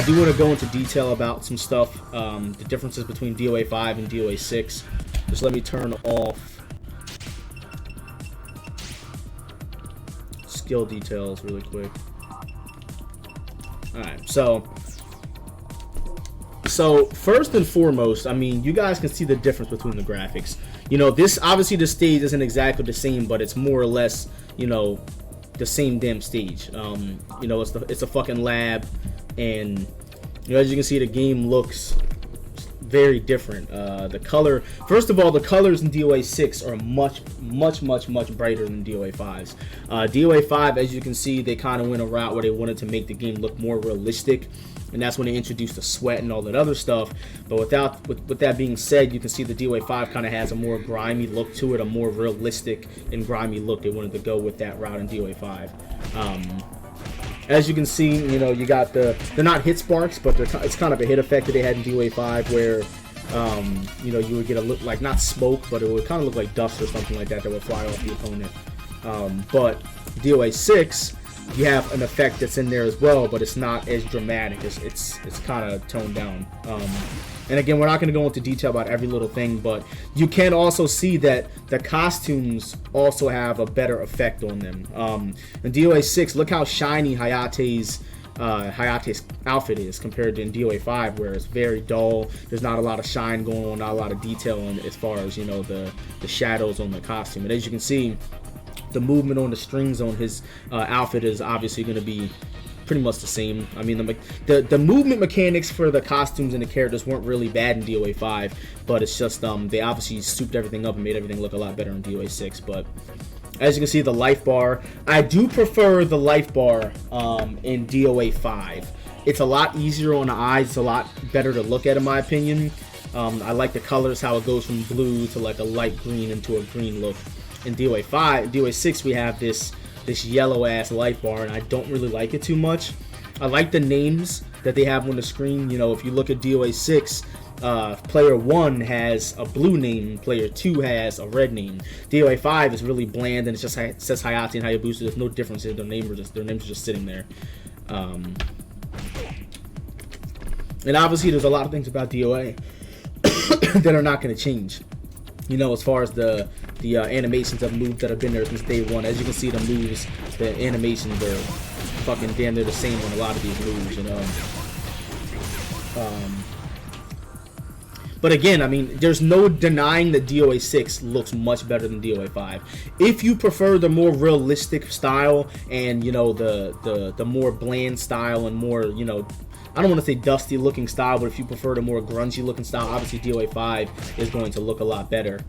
do want to go into detail about some stuff, the differences between DOA5 and DOA6. Just let me turn off skill details really quick. Alright, so first and foremost, I mean, you guys can see the difference between the graphics. You know, this, obviously the stage isn't exactly the same, but it's more or less, you know, the same damn stage. You know, it's a fucking lab, and you know, as you can see, the game looks very different. The color, first of all, the colors in DOA6 are much brighter than DOA5's. DOA5, as you can see, they kind of went a route where they wanted to make the game look more realistic, and that's when they introduced the sweat and all that other stuff. But with that being said, you can see the DOA5 kind of has a more grimy look to it, a more realistic and grimy look. They wanted to go with that route in DOA5. As you can see, you know, you got they're not hit sparks, but it's kind of a hit effect that they had in DOA5 where, you know, you would get a look like, not smoke, but it would kind of look like dust or something like that would fly off the opponent. But DOA6, you have an effect that's in there as well, but it's not as dramatic. It's kind of toned down. And again, we're not going to go into detail about every little thing, but you can also see that the costumes also have a better effect on them. In DOA6, look how shiny Hayate's outfit is compared to in DOA5, where it's very dull. There's not a lot of shine going on, not a lot of detail in, as far as, you know, the shadows on the costume. And as you can see, the movement on the strings on his outfit is obviously going to be pretty much the same. I mean, the movement mechanics for the costumes and the characters weren't really bad in DOA5, but it's just they obviously souped everything up and made everything look a lot better in DOA6. But as you can see, the life bar, I do prefer the life bar in DOA5. It's a lot easier on the eyes. It's a lot better to look at, in my opinion. I like the colors, how it goes from blue to like a light green into a green look. In DOA6, we have this yellow ass life bar, and I don't really like it too much. I like the names that they have on the screen. You know, if you look at DOA6, player 1 has a blue name, player 2 has a red name. DOA5 is really bland, and it says Hayate and Hayabusa. There's no difference in their names are just sitting there. And obviously, there's a lot of things about DOA that are not going to change. You know, as far as the animations of moves that have been there since day one. As you can see, the moves, the animations are fucking damn near the same on a lot of these moves, you know. But again, I mean, there's no denying that DOA6 looks much better than DOA5. If you prefer the more realistic style and, you know, the more bland style and more, you know, I don't want to say dusty looking style, but if you prefer the more grungy looking style, obviously DOA5 is going to look a lot better.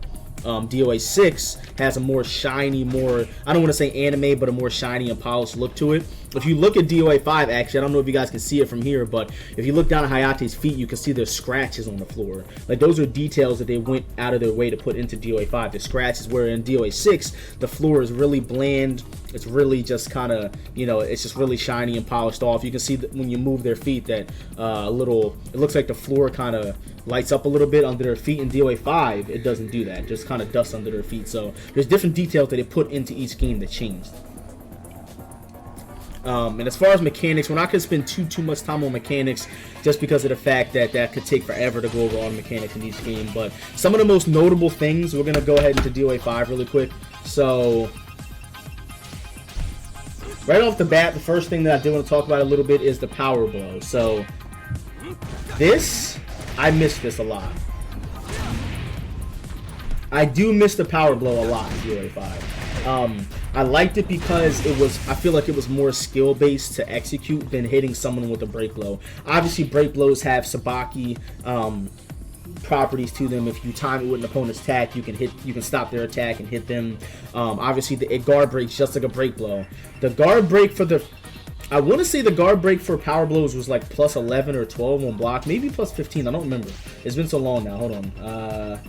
DOA6 has a more shiny, more, I don't want to say anime, but a more shiny and polished look to it. If you look at DOA5, actually, I don't know if you guys can see it from here, but if you look down at Hayate's feet, you can see there's scratches on the floor. Like, those are details that they went out of their way to put into DOA5. The scratches, where in DOA6, the floor is really bland. It's really just kind of, you know, it's just really shiny and polished off. You can see that when you move their feet that it looks like the floor kind of lights up a little bit under their feet. In DOA5, it doesn't do that. It just kind of dust under their feet. So there's different details that they put into each game that changed. And as far as mechanics, we're not going to spend too much time on mechanics, just because of the fact that that could take forever to go over all the mechanics in each game. But some of the most notable things, we're going to go ahead into DOA5 really quick. So right off the bat, the first thing that I do want to talk about a little bit is the power blow. So this, I miss this a lot. I do miss the power blow a lot in DOA5. I liked it because I feel like it was more skill based to execute than hitting someone with a break blow. Obviously, break blows have Sabaki properties to them. If you time it with an opponent's attack, you can stop their attack and hit them. Obviously, it guard breaks just like a break blow. The guard break for I want to say the guard break for power blows was like plus 11 or 12 on block, maybe plus 15. I don't remember. It's been so long now. Hold on.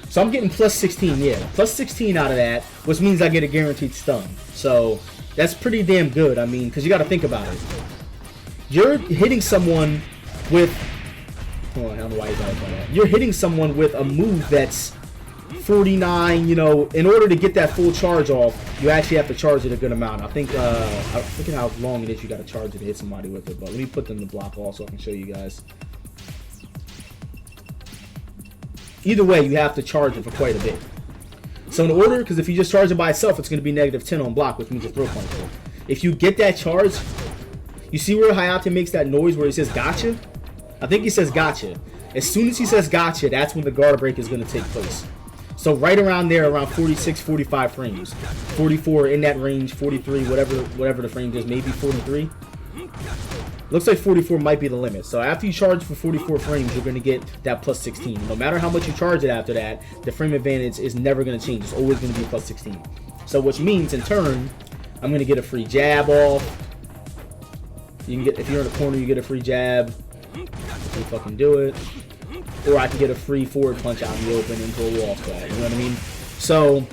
So I'm getting plus 16, yeah. Plus 16 out of that, which means I get a guaranteed stun. So that's pretty damn good, I mean, because you got to think about it. You're hitting someone with Hold on, I don't know why you got that. You're hitting someone with a move that's 49, you know, in order to get that full charge off, you actually have to charge it a good amount. I think, look at how long it is you got to charge it to hit somebody with it, but let me put them in the block also so I can show you guys. Either way, you have to charge it for quite a bit. So in order, because if you just charge it by itself, it's going to be -10 on block, which means a throw punch. If you get that charge, you see where Hayate makes that noise where he says gotcha? I think he says gotcha. As soon as he says gotcha, that's when the guard break is going to take place. So right around there, around 46, 45 frames. 44 in that range, 43, whatever the frame is, maybe 43. Looks like 44 might be the limit. So after you charge for 44 frames, you're going to get that plus 16. No matter how much you charge it after that, the frame advantage is never going to change. It's always going to be plus 16. So which means, in turn, I'm going to get a free jab off. You can get, if you're in the corner, you get a free jab. If you fucking do it. Or I can get a free forward punch out in the open into a wall squat. You know what I mean? So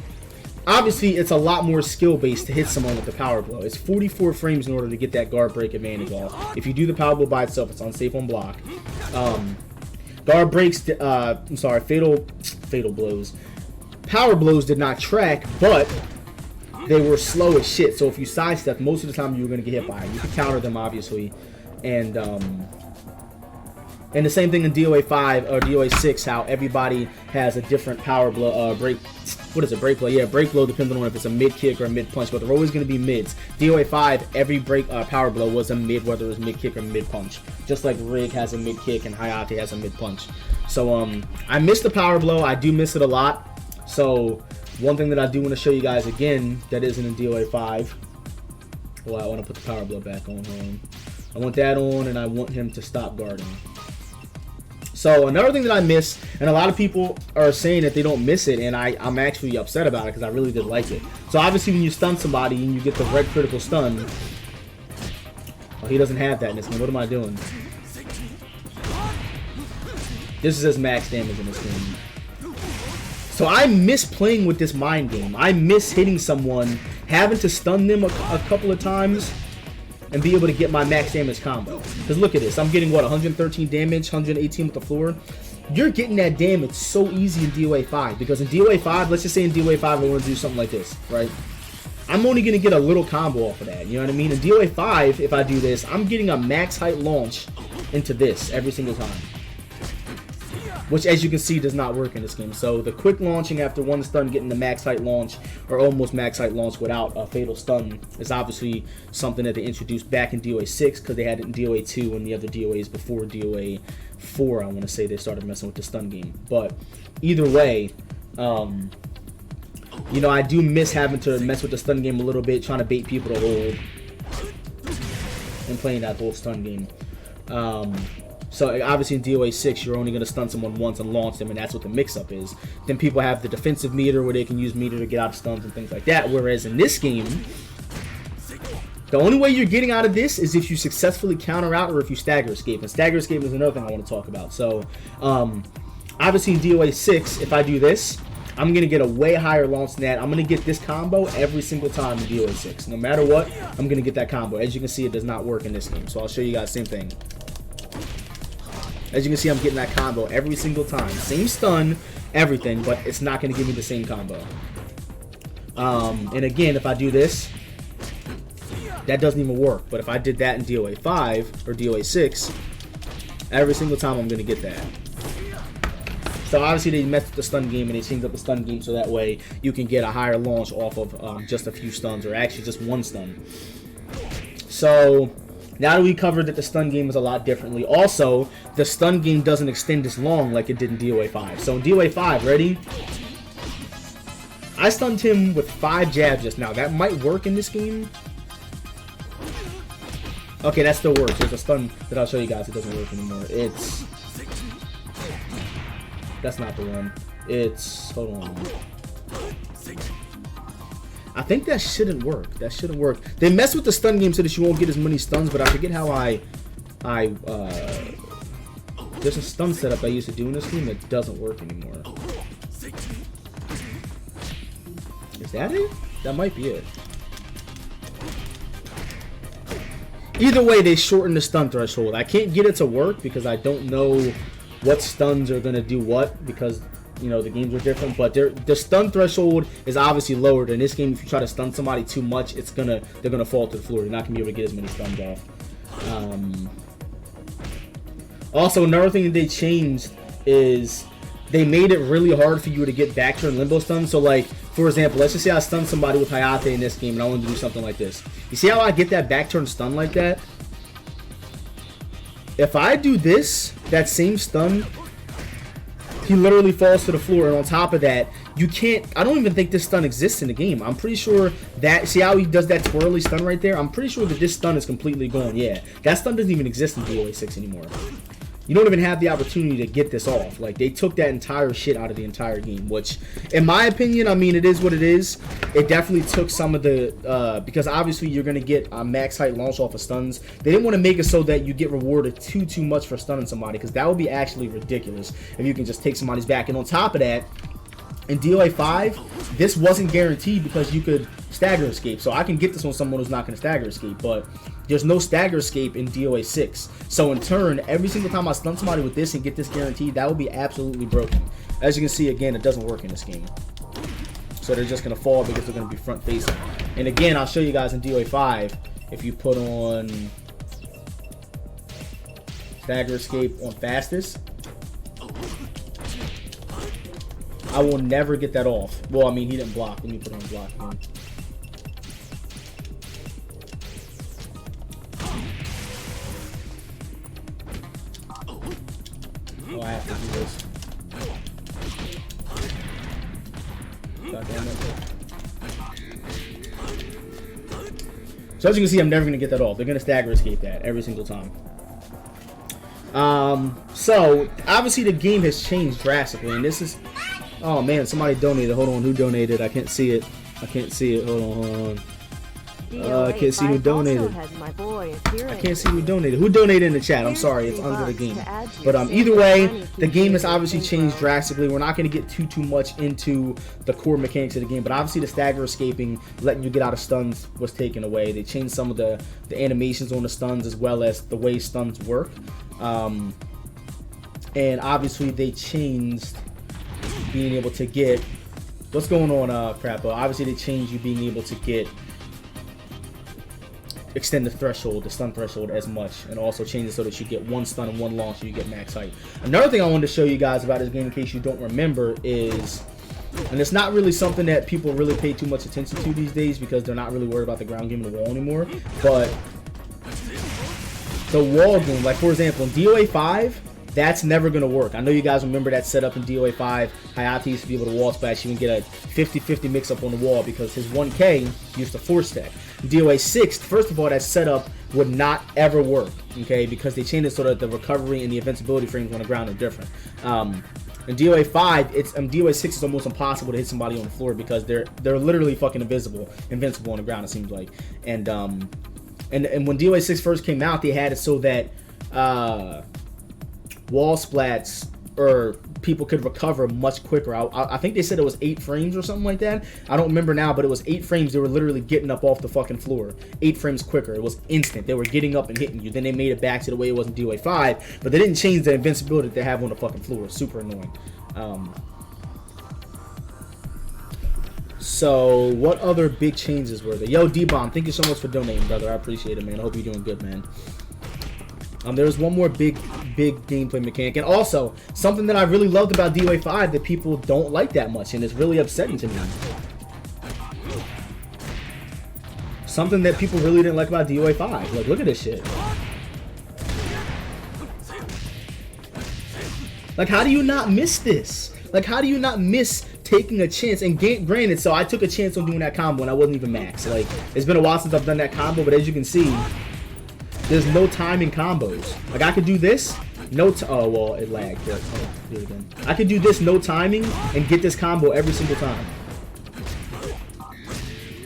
obviously, it's a lot more skill-based to hit someone with the power blow. It's 44 frames in order to get that guard break advantage off. If you do the power blow by itself, it's unsafe on block. Guard breaks, fatal blows. Power blows did not track, but they were slow as shit. So if you sidestep, most of the time you were going to get hit by it. You could counter them, obviously. And the same thing in DOA5 or DOA6, how everybody has a different power blow, break. What is it? Break blow? Yeah, break blow, depending on if it's a mid kick or a mid punch, but they're always going to be mids. DOA5, every break power blow was a mid, whether it was mid kick or mid punch. Just like Rig has a mid kick and Hayate has a mid punch. So I miss the power blow. I do miss it a lot. So one thing that I do want to show you guys again that isn't in DOA5. Well, I want to put the power blow back on him. I want that on, and I want him to stop guarding. So another thing that I miss, and a lot of people are saying that they don't miss it, and I'm actually upset about it because I really did like it. So obviously when you stun somebody and you get the red critical stun, oh, he doesn't have that in this game. What am I doing? This is his max damage in this game. So I miss playing with this mind game. I miss hitting someone, having to stun them a couple of times, and be able to get my max damage combo. Because look at this, I'm getting what, 113 damage, 118 with the floor. You're getting that damage so easy in DOA5, because in DOA5, let's just say in DOA5 I want to do something like this, right? I'm only going to get a little combo off of that, you know what I mean? In DOA5, if I do this, I'm getting a max height launch into this every single time. Which, as you can see, does not work in this game. So the quick launching after one stun, getting the max height launch, or almost max height launch without a fatal stun, is obviously something that they introduced back in DOA6, because they had it in DOA2 and the other DOAs before DOA4. I want to say they started messing with the stun game. But either way, you know, I do miss having to mess with the stun game a little bit, trying to bait people to hold, and playing that whole stun game. So obviously in DOA6, you're only going to stun someone once and launch them, and that's what the mix-up is. Then people have the defensive meter where they can use meter to get out of stuns and things like that. Whereas in this game, the only way you're getting out of this is if you successfully counter out or if you stagger escape. And stagger escape is another thing I want to talk about. So obviously in DOA6, if I do this, I'm going to get a way higher launch than that. I'm going to get this combo every single time in DOA6. No matter what, I'm going to get that combo. As you can see, it does not work in this game. So I'll show you guys the same thing. As you can see, I'm getting that combo every single time. Same stun, everything, but it's not going to give me the same combo. And again, if I do this, that doesn't even work. But if I did that in DOA5 or DOA6, every single time I'm going to get that. So obviously they messed with the stun game and they changed up the stun game so that way you can get a higher launch off of just a few stuns, or actually just one stun. So now that we covered that the stun game is a lot differently, also, the stun game doesn't extend as long like it did in DOA5. So in DOA5, ready? I stunned him with 5 jabs just now. That might work in this game. Okay, that still works. There's a stun that I'll show you guys. It doesn't work anymore. It's... That's not the one. It's... Hold on. I think that shouldn't work. That shouldn't work. They mess with the stun game so that you won't get as many stuns, but I forget how there's a stun setup I used to do in this game that doesn't work anymore. Is that it? That might be it. Either way, they shorten the stun threshold. I can't get it to work because I don't know what stuns are gonna do what, because you know the games are different. But the stun threshold is obviously lowered in this game. If you try to stun somebody too much, they're gonna fall to the floor. You're not gonna be able to get as many stuns off. Also, another thing that they changed is they made it really hard for you to get back turn limbo stun. So like, for example, let's just say I stun somebody with Hayate in this game and I want to do something like this. You see how I get that back turn stun like that? If I do this, that same stun, he literally falls to the floor. And on top of that, you can't, I don't even think this stun exists in the game. I'm pretty sure that, see how he does that twirly stun right there? I'm pretty sure that this stun is completely gone. Yeah, that stun doesn't even exist in DOA6 anymore. You don't even have the opportunity to get this off. Like, they took that entire shit out of the entire game, which, in my opinion, I mean, it is what it is. It definitely took some of the, because obviously you're going to get a max height launch off of stuns. They didn't want to make it so that you get rewarded too much for stunning somebody, because that would be actually ridiculous if you can just take somebody's back. And on top of that, in DOA5, this wasn't guaranteed because you could stagger escape. So I can get this on someone who's not going to stagger escape, but there's no stagger escape in DOA6. So in turn, every single time I stun somebody with this and get this guaranteed, that would be absolutely broken. As you can see, again, it doesn't work in this game. So they're just going to fall because they're going to be front facing. And again, I'll show you guys in DOA5, if you put on stagger escape on fastest, I will never get that off. Well, I mean, he didn't block. Let me put on block again. Oh, I have to do this. God damn it. So as you can see, I'm never going to get that off. They're going to stagger escape that every single time. So, obviously the game has changed drastically, and this is... Oh man, somebody donated. Hold on, who donated? I can't see it. I can't see it. Hold on. I can't see who donated. I can't see who donated. Who donated in the chat? I'm sorry, it's under the game. But either way, the game has obviously changed drastically. We're not going to get too much into the core mechanics of the game, but obviously the stagger escaping, letting you get out of stuns, was taken away. They changed some of the animations on the stuns as well as the way stuns work. And obviously they changed being able to get, what's going on, Crappo? Obviously they changed you being able to get, extend the threshold, the stun threshold as much, and also change it so that you get one stun and one launch so you get max height. Another thing I wanted to show you guys about this game in case you don't remember is, and it's not really something that people really pay too much attention to these days because they're not really worried about the ground game and the wall anymore, but the wall game, like for example in DOA5, that's never going to work. I know you guys remember that setup in DOA5. Hayate used to be able to wall splash. You can get a 50-50 mix-up on the wall because his 1K used to force stack. In DOA6, first of all, that setup would not ever work, okay, because they changed it so that the recovery and the invincibility frames on the ground are different. In DOA5, DOA6 is almost impossible to hit somebody on the floor because they're literally fucking invincible on the ground, it seems like. And when DOA6 first came out, they had it so that wall splats or people could recover much quicker. I think they said it was 8 frames or something like that. I don't remember now, but it was 8 frames. They were literally getting up off the fucking floor 8 frames quicker. It was instant. They were getting up and hitting you. Then they made it back to the way it was in DOA5, but they didn't change the invincibility that they have on the fucking floor. Super annoying. So what other big changes were there? Yo, D-Bomb, thank you so much for donating, brother. I appreciate it, man. I hope you're doing good, man. There was one more big gameplay mechanic, and also something that I really loved about DOA5 that people don't like that much, and it's really upsetting to me. Something that people really didn't like about DOA5. Like, look at this shit. Like, how do you not miss this? Like, how do you not miss taking a chance? And granted, so I took a chance on doing that combo, and I wasn't even max. Like, it's been a while since I've done that combo, but as you can see, there's no timing combos. Like, I could do this, oh, well, it lagged, but do it again. I could do this, no timing, and get this combo every single time.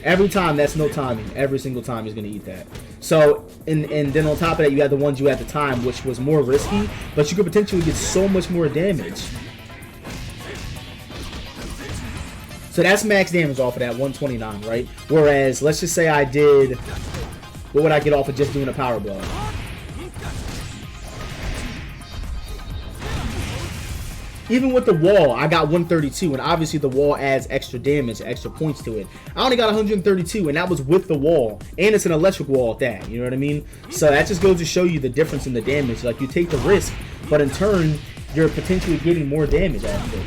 Every time, that's no timing. Every single time, he's gonna eat that. So, and then on top of that, you had the ones you had the time, which was more risky, but you could potentially get so much more damage. So that's max damage off of that 129, right? Whereas, let's just say I did... What would I get off of just doing a power blow? even with the wall, I got 132, and obviously the wall adds extra damage, extra points to it. I only got 132, and that was with the wall, and it's an electric wall at that, you know what I mean? So that just goes to show you the difference in the damage. Like, you take the risk, but in turn, you're potentially getting more damage out of it.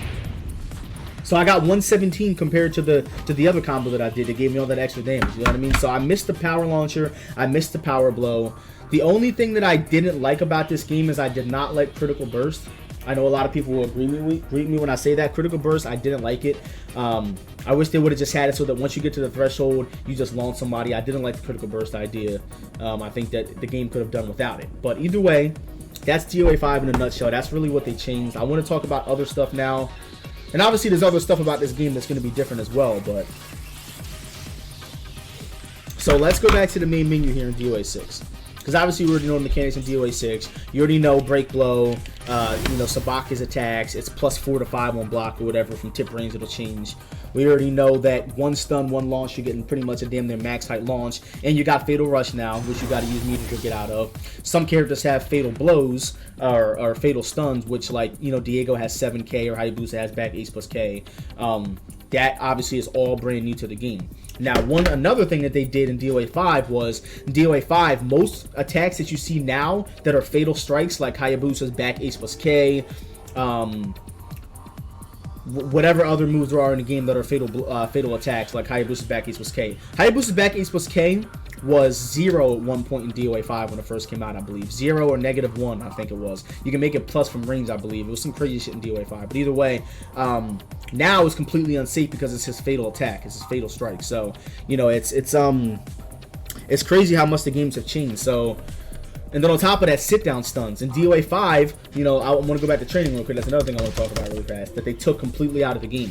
So I got 117 compared to the other combo that I did. It gave me all that extra damage, you know what I mean? So I missed the power launcher, I missed the power blow. The only thing that I didn't like about this game is I did not like critical burst. I know a lot of people will agree with me when I say that. Critical burst, I didn't like it. I wish they would have just had it so that once you get to the threshold, you just launch somebody. I didn't like the critical burst idea. I think that the game could have done without it. But either way, that's DOA5 in a nutshell. That's really what they changed. I want to talk about other stuff now. And obviously there's other stuff about this game that's going to be different as well. But so let's go back to the main menu here in DOA6. Because obviously you already know the mechanics in DOA6. You already know break blow, Sabaka's attacks. It's +4 to 5 on block or whatever. From tip range it'll change. We already know that one stun, one launch, you're getting pretty much a damn near max height launch. And you got fatal rush now, which you got to use meter to get out of. Some characters have fatal blows or fatal stuns, which, like, Diego has 7k or Hayabusa has back Ace plus K. That obviously is all brand new to the game. Now, another thing that they did in DOA5 was, in DOA5, most attacks that you see now that are fatal strikes, like Hayabusa's back Ace plus K, whatever other moves there are in the game that are fatal attacks, like Hayabusa's back Ace plus K. Hayabusa's back Ace plus K was 0 at one point in DOA5 when it first came out, I believe. 0 or -1, I think it was. You can make it plus from range, I believe. It was some crazy shit in DOA5. But either way, now it's completely unsafe because it's his fatal attack. It's his fatal strike. So, it's crazy how much the games have changed. So, and then on top of that, sit-down stuns. In DOA5, I want to go back to training real quick. That's another thing I want to talk about really fast, that they took completely out of the game.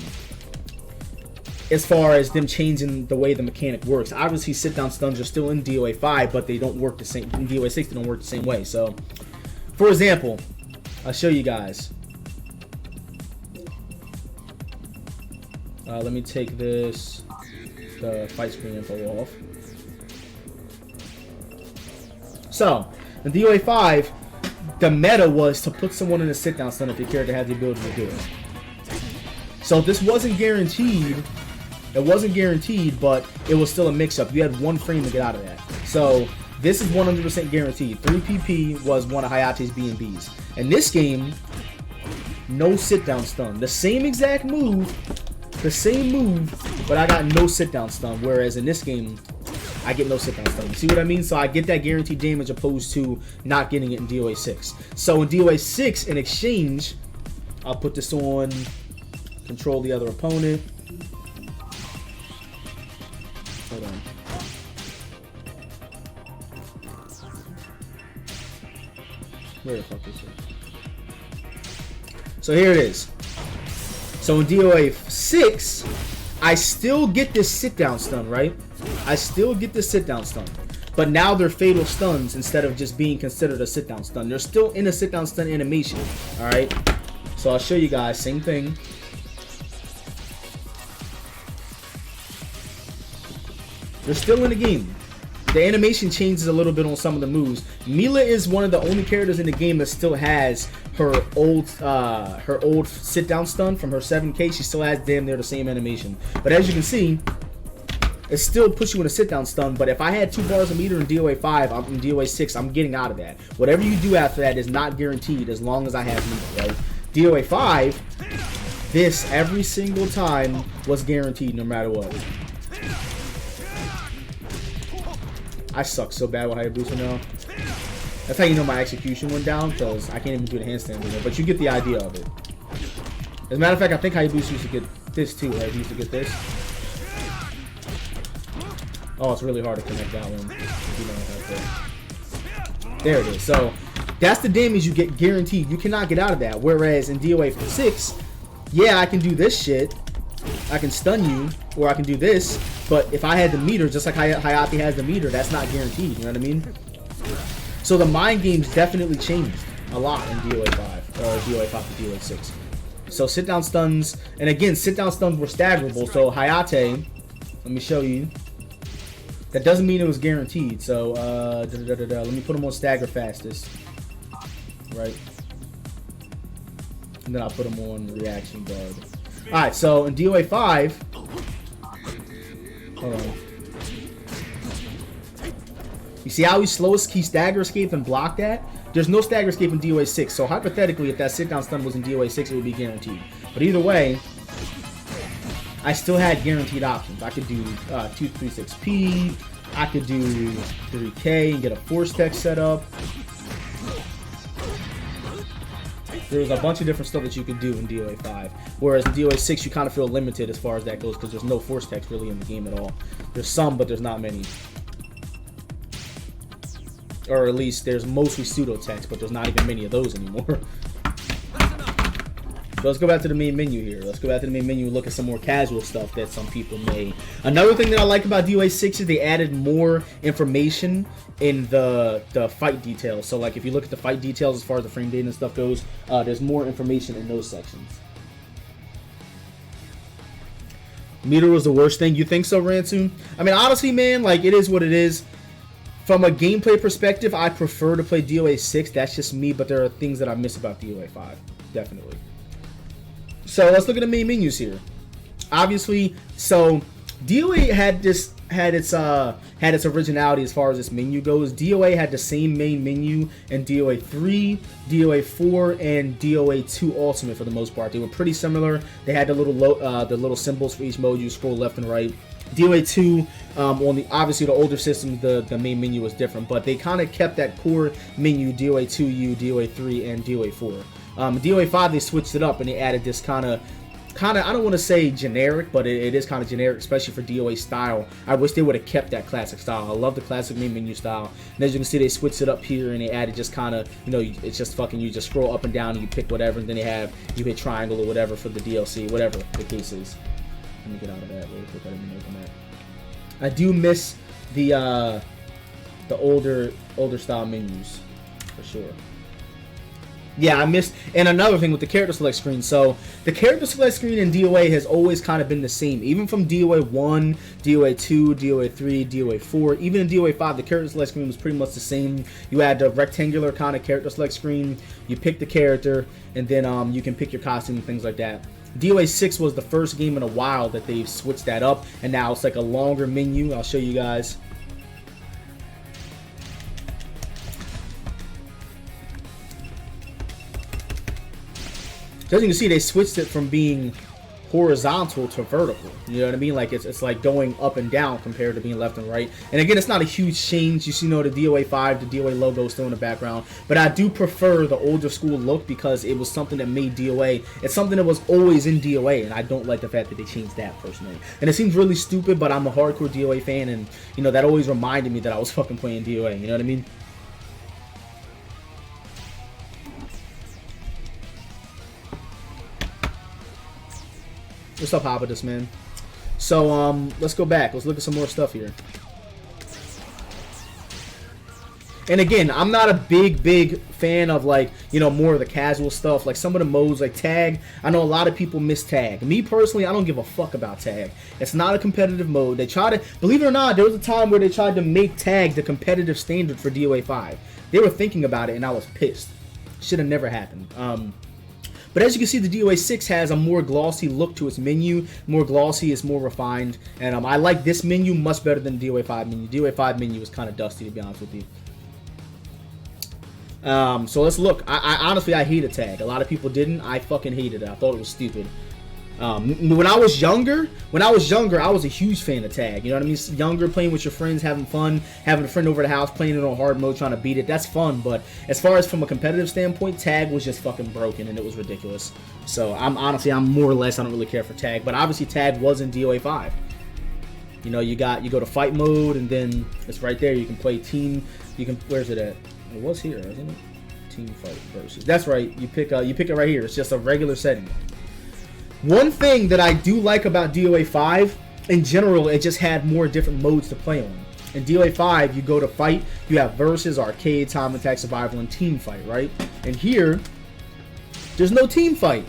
As far as them changing the way the mechanic works. Obviously, sit-down stuns are still in DOA5, but they don't work the same. In DOA6, they don't work the same way. So, for example, I'll show you guys. Let me take the fight screen info off. So, in DOA5, the meta was to put someone in a sit-down stun if your character had the ability to do it. So, this wasn't guaranteed. It wasn't guaranteed, but it was still a mix-up. You had 1 frame to get out of that. So, this is 100% guaranteed. 3 PP was one of Hayate's B&Bs. In this game, no sit-down stun. The same exact move, but I got no sit-down stun. Whereas in this game, I get no sit-down stun. You see what I mean? So I get that guaranteed damage opposed to not getting it in DOA6. So in DOA6, in exchange, I'll put this on, control the other opponent. Hold on. Where the fuck is it? So here it is. So in DOA6, I still get this sit-down stun, right? I still get this sit-down stun. But now they're fatal stuns instead of just being considered a sit-down stun. They're still in a sit-down stun animation, alright? So I'll show you guys, same thing. They're still in the game. The animation changes a little bit on some of the moves. Mila is one of the only characters in the game that still has her old sit-down stun from her 7K. She still has damn near the same animation. But as you can see, it still puts you in a sit-down stun. But if I had 2 bars of meter in DOA5, I'm in DOA6, I'm getting out of that. Whatever you do after that is not guaranteed as long as I have meter, right? DOA5, this every single time was guaranteed no matter what. I suck so bad with Hayabusa now. That's how you know my execution went down, because I can't even do the handstand anymore. But you get the idea of it. As a matter of fact, I think Hayabusa used to get this too, right? He used to get this. Oh, it's really hard to connect that one. There it is. So, that's the damage you get guaranteed. You cannot get out of that. Whereas in DOA6, yeah, I can do this shit. I can stun you, or I can do this, but if I had the meter, just like Hayate has the meter, that's not guaranteed, you know what I mean? So the mind games definitely changed a lot in DOA5, or DOA5 to DOA6. So sit-down stuns, and again, sit-down stuns were staggerable, so Hayate, let me show you, that doesn't mean it was guaranteed, so let me put him on stagger fastest, right? and then I'll put him on reaction guard. Alright, so in DOA5, hold on. You see how he stagger escape and block that? There's no stagger escape in DOA6, so hypothetically, if that sit-down stun was in DOA6, it would be guaranteed. But either way, I still had guaranteed options. I could do 236P, I could do 3K and get a force tech set up. There's a bunch of different stuff that you could do in DOA5. Whereas in DOA6, you kind of feel limited as far as that goes because there's no force techs really in the game at all. There's some, but there's not many. Or at least there's mostly pseudo techs, but there's not even many of those anymore. So let's go back to the main menu here. Let's go back to the main menu and look at some more casual stuff that some people made. Another thing that I like about DOA6 is they added more information in the fight details. So like if you look at the fight details as far as the frame data and stuff goes, there's more information in those sections. Meter was the worst thing. You think so, Ransoon? I mean, honestly, man, like it is what it is. From a gameplay perspective, I prefer to play DOA6. That's just me, but there are things that I miss about DOA5. Definitely. So let's look at the main menus here. Obviously, so DOA had its originality as far as this menu goes. DOA had the same main menu in DOA3, DOA4, and DOA2 Ultimate for the most part. They were pretty similar. They had the little symbols for each mode. You scroll left and right. DOA2 on the obviously the older systems, the main menu was different, but they kind of kept that core menu DOA2U, DOA3, and DOA4. DOA5 they switched it up and they added this kind of I don't want to say generic, but it is kind of generic, especially for DOA style. I wish they would have kept that classic style. I love the classic main menu style. And as you can see, they switched it up here and they added just kind of, you know, it's just fucking, you just scroll up and down and you pick whatever, and then you hit triangle or whatever for the DLC, whatever the case is. Let me get out of that really quick. I didn't open that. I do miss the older style menus for sure. Yeah, I missed, and another thing with the character select screen. So the character select screen in DOA has always kind of been the same, even from DOA1, DOA2, DOA3, DOA4, even in DOA5, the character select screen was pretty much the same. You had the rectangular kind of character select screen. You pick the character, and then you can pick your costume and things like that. DOA6 was the first game in a while that they've switched that up, and now it's like a longer menu. I'll show you guys. So as you can see, they switched it from being horizontal to vertical. You know what I mean? Like it's like going up and down compared to being left and right. And again, it's not a huge change. You see, the DOA5, the DOA logo is still in the background. But I do prefer the older school look because it was something that made DOA. It's something that was always in DOA, and I don't like the fact that they changed that personally. And it seems really stupid, but I'm a hardcore DOA fan, and you know that always reminded me that I was fucking playing DOA. You know what I mean? What's up, Hobbidus, man? So, let's go back. Let's look at some more stuff here. And again, I'm not a big fan of, like, you know, more of the casual stuff. Like, some of the modes, like Tag, I know a lot of people miss Tag. Me, personally, I don't give a fuck about Tag. It's not a competitive mode. They try to, believe it or not, there was a time where they tried to make Tag the competitive standard for DOA5. They were thinking about it, and I was pissed. Should have never happened. But as you can see, the DOA6 has a more glossy look to its menu. More glossy, it's more refined. And I like this menu much better than the DOA5 menu. DOA5 menu is kind of dusty, to be honest with you. So let's look. I honestly, I hated Tag. A lot of people didn't. I fucking hated it. I thought it was stupid. When I was younger, I was a huge fan of Tag. You know what I mean? Younger, playing with your friends, having fun, having a friend over the house, playing it on hard mode, trying to beat it. That's fun. But as far as from a competitive standpoint, Tag was just fucking broken, and it was ridiculous. So I'm more or less, I don't really care for Tag. But obviously, Tag was in DOA5. You know, you go to fight mode, and then it's right there. You can play team. Where's it at? It was here, isn't it? Team fight versus. That's right. You pick it right here. It's just a regular setting. One thing that I do like about DOA5, in general, it just had more different modes to play on. In DOA5, you go to fight, you have versus, arcade, time attack, survival, and team fight, right? And here, there's no team fight.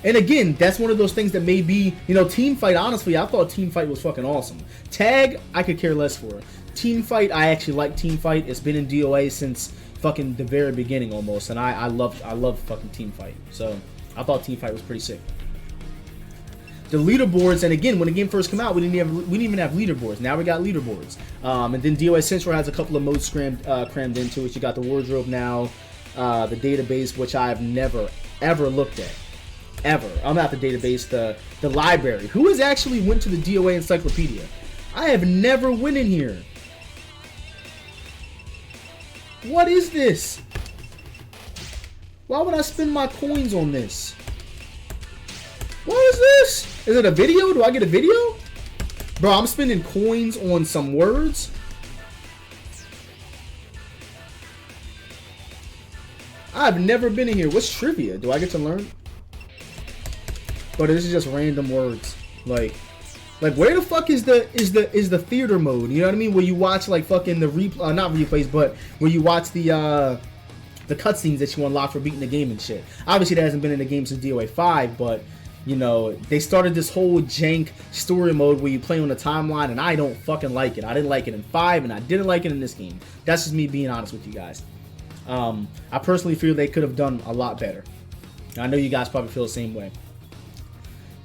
And again, that's one of those things that may be, you know, team fight, honestly, I thought team fight was fucking awesome. Tag, I could care less for. Team fight, I actually like team fight. It's been in DOA since fucking the very beginning almost, and I love fucking team fight. So I thought Teamfight was pretty sick. The leaderboards, and again, when the game first came out, we didn't even have leaderboards. Now we got leaderboards. And then DOA Central has a couple of modes crammed into it. You got the wardrobe now, the database, which I've never ever looked at, ever. I'm not the database, the library. Who has actually went to the DOA encyclopedia? I have never went in here. What is this? Why would I spend my coins on this? What is this? Is it a video? Do I get a video? Bro, I'm spending coins on some words. I've never been in here. What's trivia? Do I get to learn? But this is just random words. Like where the fuck is the theater mode? You know what I mean? Where you watch like fucking the not replays, but where you watch the cutscenes that you unlock for beating the game and shit. Obviously, that hasn't been in the game since DOA5, but you know, they started this whole jank story mode where you play on the timeline, and I don't fucking like it. I didn't like it in 5, and I didn't like it in this game. That's just me being honest with you guys. I personally feel they could have done a lot better. I know you guys probably feel the same way.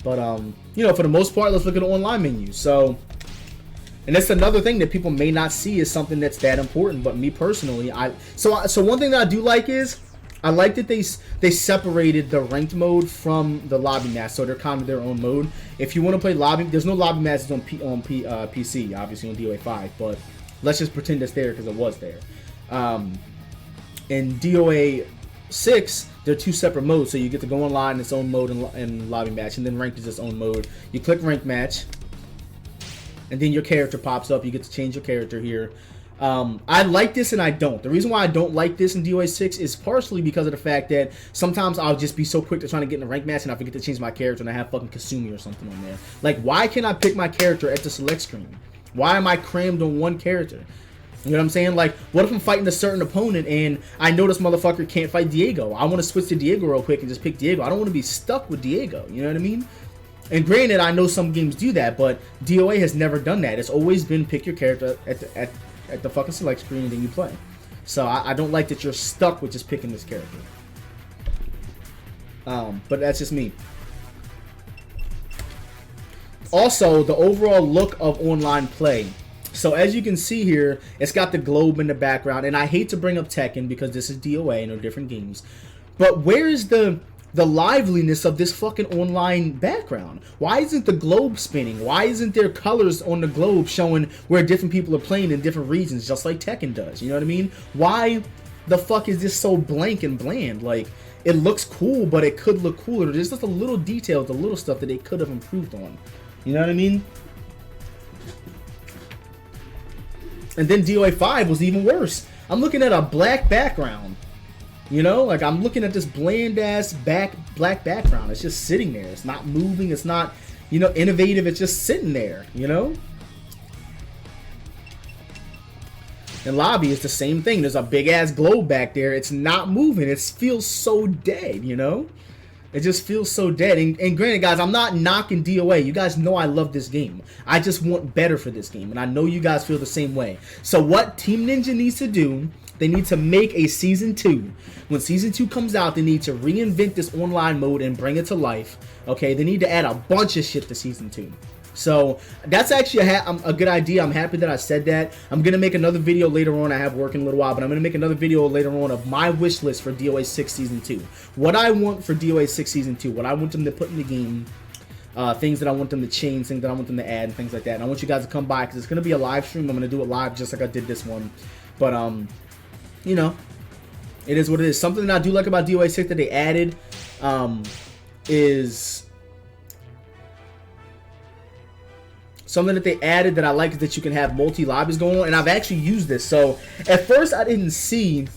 But, you know, for the most part, let's look at the online menu. So, and that's another thing that people may not see is something that's that important. But me personally, so one thing that I do like is, I like that they separated the ranked mode from the lobby match, so they're kind of their own mode. If you want to play lobby, there's no lobby matches on PC, obviously on DOA5, but let's just pretend it's there because it was there. In DOA6, they're two separate modes, so you get to go online in its own mode and lobby match, and then ranked is its own mode. You click ranked match, and then your character pops up. You get to change your character here. I like this and I don't. The reason why I don't like this in DOA6 is partially because of the fact that sometimes I'll just be so quick to trying to get in a ranked match and I forget to change my character and I have fucking Kasumi or something on there. Like, why can't I pick my character at the select screen? Why am I crammed on one character? You know what I'm saying? Like, what if I'm fighting a certain opponent and I know this motherfucker can't fight Diego? I want to switch to Diego real quick and just pick Diego. I don't want to be stuck with Diego. You know what I mean? And granted, I know some games do that, but DOA has never done that. It's always been pick your character at the fucking select screen and then you play. So I don't like that you're stuck with just picking this character. But that's just me. Also, the overall look of online play. So as you can see here, it's got the globe in the background. And I hate to bring up Tekken because this is DOA and they're different games. But where is the liveliness of this fucking online background? Why isn't the globe spinning? Why isn't there colors on the globe showing where different people are playing in different regions, just like Tekken does? You know what I mean? Why the fuck is this so blank and bland? Like, it looks cool, but it could look cooler. There's just a little detail, the little stuff that they could have improved on. You know what I mean? And then DOA5 was even worse. I'm looking at a black background. You know, like I'm looking at this bland ass black background. It's just sitting there. It's not moving. It's not, you know, innovative. It's just sitting there, you know. And lobby is the same thing. There's a big ass globe back there. It's not moving. It feels so dead, you know. It just feels so dead. And granted, guys, I'm not knocking DOA. You guys know I love this game. I just want better for this game. And I know you guys feel the same way. So what Team Ninja needs to do, they need to make a Season 2. When Season 2 comes out, they need to reinvent this online mode and bring it to life. Okay, they need to add a bunch of shit to Season 2. So that's actually a good idea. I'm happy that I said that. I'm going to make another video later on. I have work in a little while, but I'm going to make another video later on of my wish list for DOA6 Season 2. What I want for DOA6 Season 2, what I want them to put in the game, things that I want them to change, things that I want them to add, and things like that. And I want you guys to come by because it's going to be a live stream. I'm going to do it live just like I did this one. But, you know, it is what it is. Something that I do like about DOA6 that they added is... Something that they added that I like is that you can have multi-lobbies going on, and I've actually used this. So at first I didn't see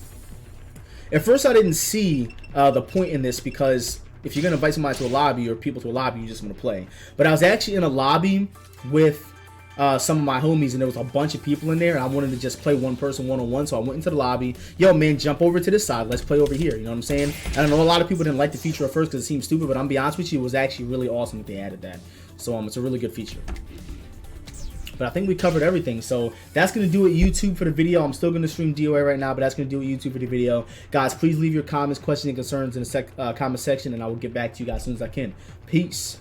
the point in this, because if you're gonna invite somebody to a lobby or people to a lobby, you just want to play. But I was actually in a lobby with some of my homies, and there was a bunch of people in there, and I wanted to just play one person one-on-one. So I went into the lobby. Yo, man, jump over to this side. Let's play over here. You know what I'm saying? And I know a lot of people didn't like the feature at first because it seemed stupid, but I'm be honest with you, it was actually really awesome that they added that. So it's a really good feature. But I think we covered everything. So that's going to do it YouTube for the video. I'm still going to stream DOA right now, but that's going to do it YouTube for the video. Guys, please leave your comments, questions, and concerns in the comment section, and I will get back to you guys as soon as I can. Peace.